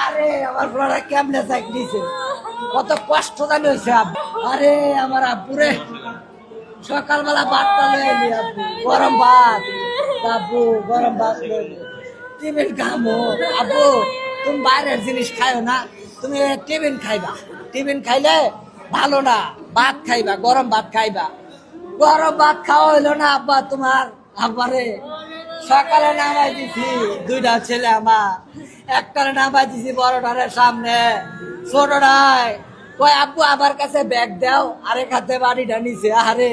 আরে আমার বড়রা কেমনে চাকরি দিছে, কত কষ্ট জানি হয়েছে আব্বু। আরে আমার আব্বুরে সকালবেলা ভাতটা লয়ে এলি আব্বু, গরম ভাত। আব্বু গরম ভাত লয়ে এলি। টিফিন খামো আব্বু, তুমি বাইরের জিনিস খাইও না, তুমি টিফিন খাইবা। টিফিন খাইলে ভালো না, ভাত খাইবা, গরম ভাত খাইবা। গরম ভাত খাওয়া হইলো না আব্বা তোমার। আব্বারে সকালে নামাই দিছি দুইটা ছেলে আমার, একটারে নামাই দিছি বড়টারের সামনে, ছোটটায় কয় আব্বু আমার কাছে ব্যাগ দাও, আরেক হাতে বাড়িটা নিছে। আরে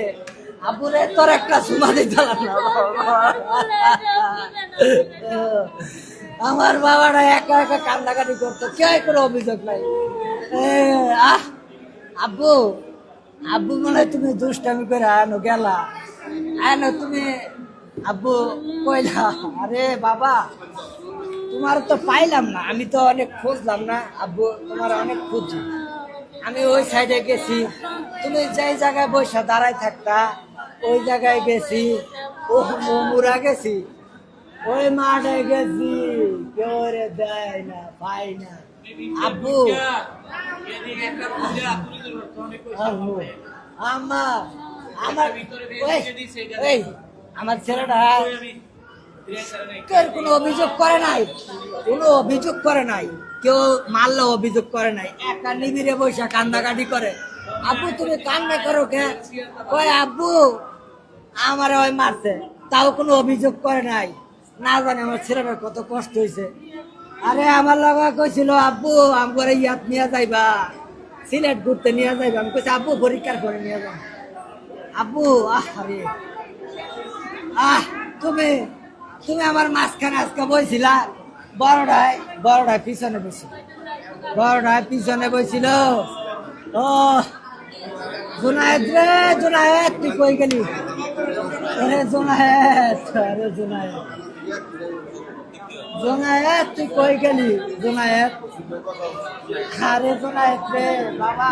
আব্বুরে তোর একটা সুমা দিতাম না আমার বাবাটা একা একা কান্নাকাটি করতো, কে কোনো অভিযোগ নাই। আহ আব্বু, আব্বু মনে হয় তুমি দুষ্টামি করে আনো গেলা, আনো তুমি। আব্বু কইলা আরে বাবা তোমার তো পাইলাম না, আমি তো অনেক খুঁজলাম না আব্বু, তোমার অনেক খুঁজি। আমি ওই সাইডে গেছি, তুমি যেই জায়গায় বসে দাঁড়াই থাকতা ওই জায়গায় গেছি, ও মুরা গেছি, ওই মাঠে গেছি, কেউ রে দেয় না, পাই না। আব্বু আব্বু আমা আমার এই আমার ছেলেটা কেউ কোনো অভিযোগ করে নাই, কোনো অভিযোগ করে নাই, কেউ মারলে অভিযোগ করে নাই, একা নিবিড়ে বসে কান্দাকাটি করে। আব্বু তুমি কান্না করো কে? কয় আব্বু আমার ওই মারছে, তাও কোনো অভিযোগ করে নাই। না জানে আমার ছেলেটার কত কষ্ট হয়েছে। আরে আমার লগা কইছিল আব্বু আমার ইয়াত নিয়ে যাইবা, সিলেট ঘুরতে নিয়ে যাইবা। আমি কইছি আব্বু পরীক্ষার করে নিয়ে যাবো। আব্বু আরে তুমি তুমি আমার মাঝখানে আজকে বইছিলা, বড়টায় পিছনে বসছিল, বড়টায় পিছনে বইছিল। ও জুনায়েদ রে, জুনায়েদ তুই কই গেলি? আরে জুনায়েদ, আরে জুনায়েদ, জুনায়েদ তুই কই গেলি? জুনায়েদ, আরে জুনায়েদ রে বাবা।